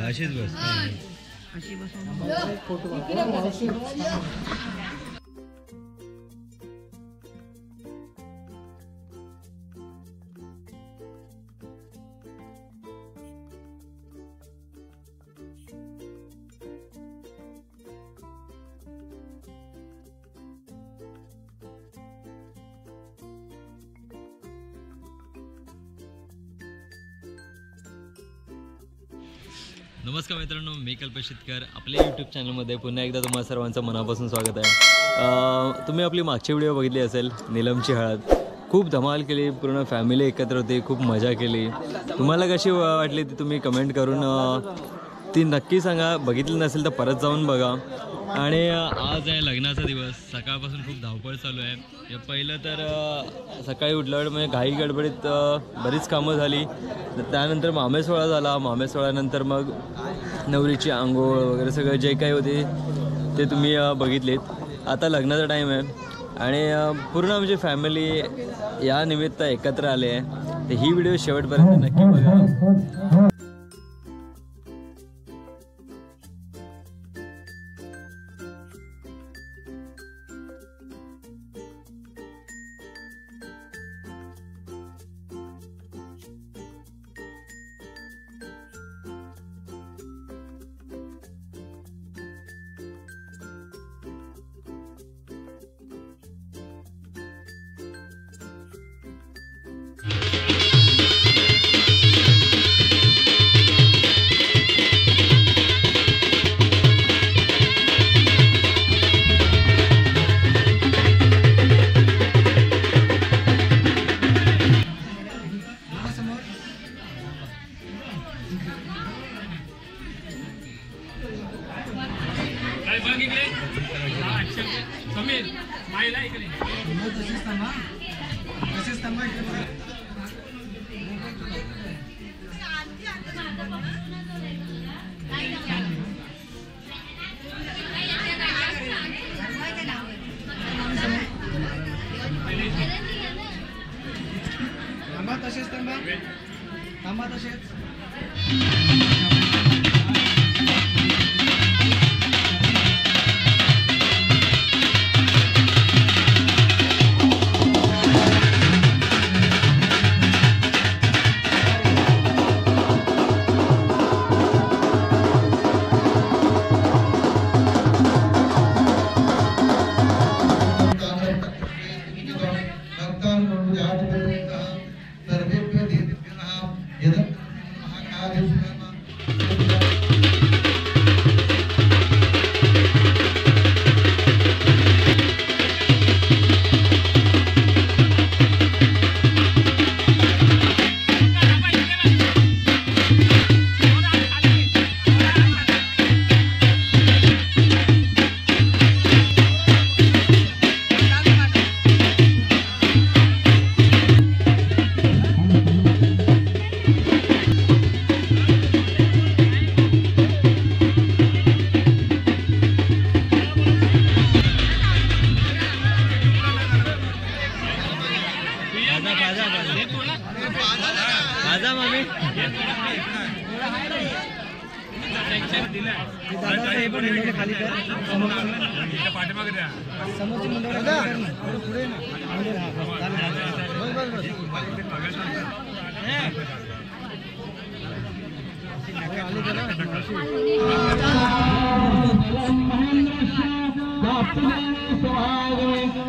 अशीच बस अशी बसून नमस्कार मित्रांनो, मी कल्पेश शेतकर आपल्या यूट्यूब चॅनलमध्ये पुन्हा एकदा तुम्हाला सर्वांचं मनापासून स्वागत आहे। तुम्ही आपली मागची व्हिडिओ बघितली असेल, नीलमची हळद खूप धमाल केली, पूर्ण फॅमिली एकत्र होती, खूप मजा केली। तुम्हाला कशी वाटली ती तुम्ही कमेंट करून ती नक्की सांगा। बघितली नसेल तर परत जाऊन बघा। आणि आज आहे लग्नाचा दिवस, सकाळपासून खूप धावपळ चालू आहे। पहिलं तर सकाळी उठल्यावर म्हणजे घाई गडबडीत बरीच कामं झाली, त्यानंतर मामेसोळा झाला। मामेसोळ्यानंतर मग नवरीची आंघोळ वगैरे सगळं जे काही होते ते तुम्ही बघितलेत। आता लग्नाचा टाईम आहे आणि पूर्ण आमची फॅमिली या निमित्त एकत्र आले आहे, तर ही व्हिडिओ शेवटपर्यंत नक्की बघा।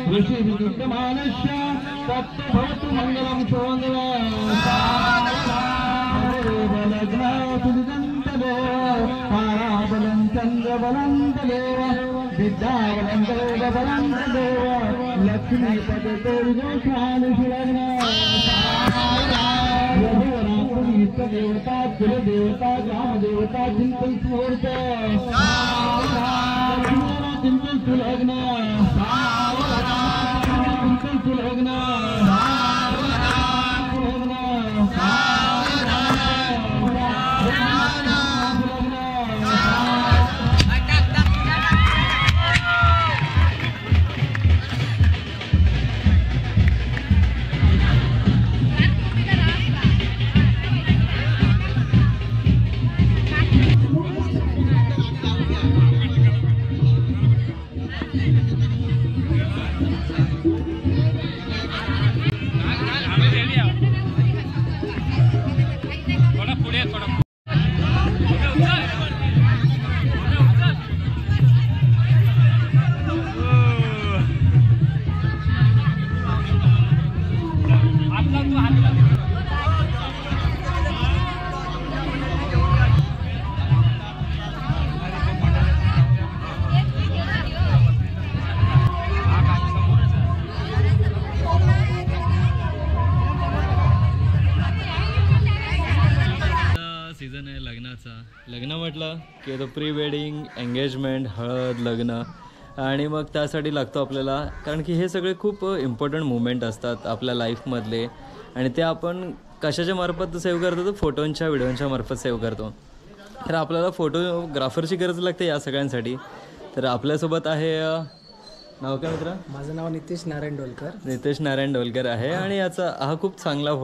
ऋषि शुद्धमानस्य तत्भवतु मङ्गलं शुभङ्गलग्नातुलिदन्तदेव ताराबलं चन्द्रबलं तदेव विद्याबलं देवबलं तदेव लक्ष्मीपदतेर्जोषानुषुलग्न देवता कुलदेवता ग्रामदेवता चिंतन सुमुहूर्त चिंतन सुलग्न चिंतन सुलग्न सीझन आहे लग्नाचा. लग्न म्हटलं की आता प्री वेडिंग, एंगेजमेंट, हळद, लग्न आणि मग त्यासाठी लागतो आपल्याला, कारण की हे सगळे खूप इम्पॉर्टंट मुवमेंट असतात आपल्या लाईफमधले आणि ते आपण कशाच्या मार्फत सेव्ह करतो, तर फोटोंच्या व्हिडिओंच्या मार्फत सेव्ह करतो. तर आपल्याला फोटोग्राफरची गरज लागते या सगळ्यांसाठी. तर आपल्यासोबत आहे, नाव काय मित्रा? माझं नाव नितेश नारायण डोलकर. नितेश नारायण डोलकर आहे आणि हा खूप चांगला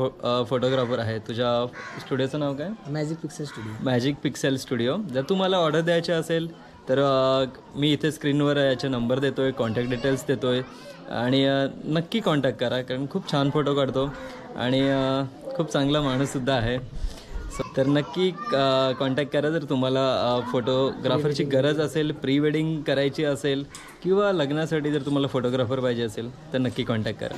फोटोग्राफर आहे. तुझ्या स्टुडिओचं नाव काय? Magic pixel studio. Magic pixel studio. जर तुम्हाला ऑर्डर द्यायची असेल तर मी इथे स्क्रीनवर याचे नंबर देतो आहे, कॉन्टॅक्ट डिटेल्स देतो आहे आणि नक्की कॉन्टॅक्ट करा, कारण खूप छान फोटो काढतो आणि खूप चांगला माणूससुद्धा आहे. तर नक्की कॉन्टॅक्ट करा जर तुम्हाला फोटोग्राफरची गरज असेल, प्री वेडिंग करायची असेल किंवा लग्नासाठी जर तुम्हाला फोटोग्राफर पाहिजे असेल तर नक्की कॉन्टॅक्ट करा.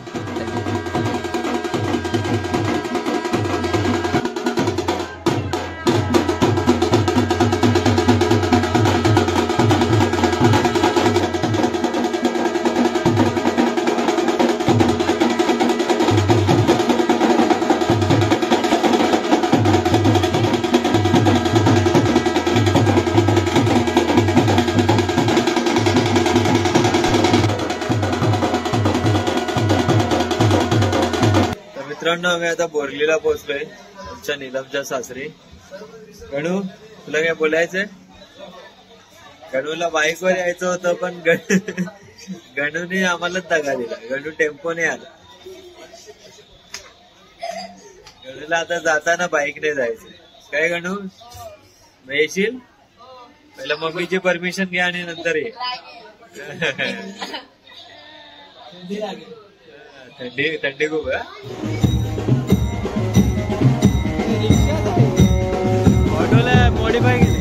मित्रांनो, आम्ही आता बोरलीला पोहोचलोय, आमच्या नीलमच्या सासरी. गणू, तुला काय बोलायचंय? गणूला बाईकवर यायचं होतं पण गणूने आम्हालाच दगा दिला. गणू टेम्पोने आला. गणूला आता जाताना बाईकने जायचं. काय गणू, येशील? पहिला मम्मीची परमिशन घ्या आणि नंतर ये. थंडी खूप आहे. ऑटोला मॉडिफाय केली.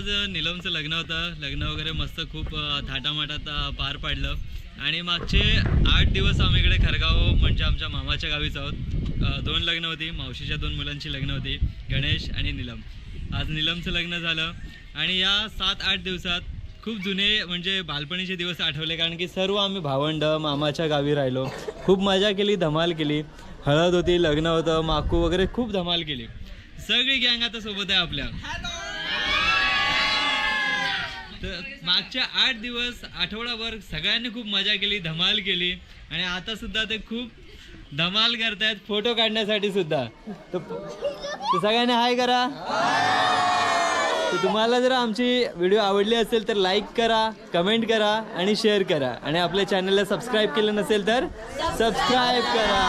आज नीलमचं लग्न होतं. लग्न वगैरे मस्त खूप थाटामाटात पार पाडलं. आणि मागचे 8 दिवस आम्ही इकडे खरगाव म्हणजे आमच्या मामाच्या गावीच आहोत. 2 लग्न होती, मावशीच्या 2 मुलांची लग्न होती, गणेश आणि नीलम. आज नीलमचं लग्न झालं आणि या 7-8 दिवसात खूप जुने म्हणजे बालपणीचे दिवस आठवले. कारण की सर्व आम्ही भावंड मामाच्या गावी राहिलो, खूप मजा केली, धमाल केली. हळद होती, लग्न होतं, माकू वगैरे खूप धमाल केली. सगळी गँग आता सोबत आहे आपल्या. तर मागच्या 8 दिवस आठवडाभर सगळ्यांनी खूप मजा केली, धमाल केली. आणि आता सुद्धा ते खूप धमाल करतायत फोटो काढण्यासाठी सुद्धा. तर सगळ्यांनी हाय करा. तर तुम्हाला जर आमची व्हिडिओ आवडली असेल तर लाईक करा, कमेंट करा आणि शेअर करा. आणि आपल्या चॅनलला सबस्क्राईब केलं नसेल तर सबस्क्राईब करा.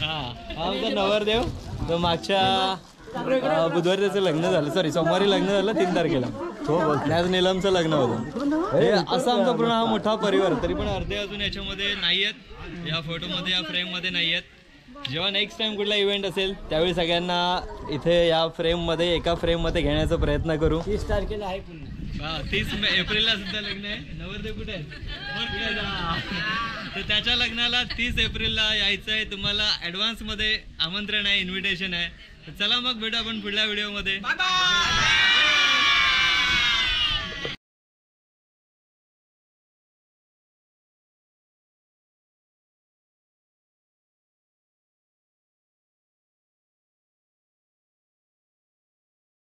हा आमचा नवरदेव. तो मागच्या बुधवारी त्याचं लग्न झालं, सॉरी सोमवारी लग्न झालं 3 तारखेला. आज नीलमचं लग्न होतं. हे असं आमचा पूर्ण हा मोठा परिवार. तरी पण अर्धे अजून याच्यामध्ये नाही आहेत, या फोटोमध्ये, या फ्रेममध्ये नाही आहेत. जेव्हा नेक्स्ट टाइम कुठला इव्हेंट असेल त्यावेळी सगळ्यांना इथे या फ्रेममध्ये, एका फ्रेममध्ये घेण्याचा प्रयत्न करू. 30 तारखेला आहे पुन्हा. 30 एप्रिलला सुद्धा लग्न आहे. नवरदेव कुठे आहे? तर त्याच्या लग्नाला 30 एप्रिलला यायचं आहे. तुम्हाला ॲडव्हान्समध्ये आमंत्रण आहे, इन्व्हिटेशन आहे. तर चला मग भेटू आपण पुढल्या व्हिडिओमध्ये.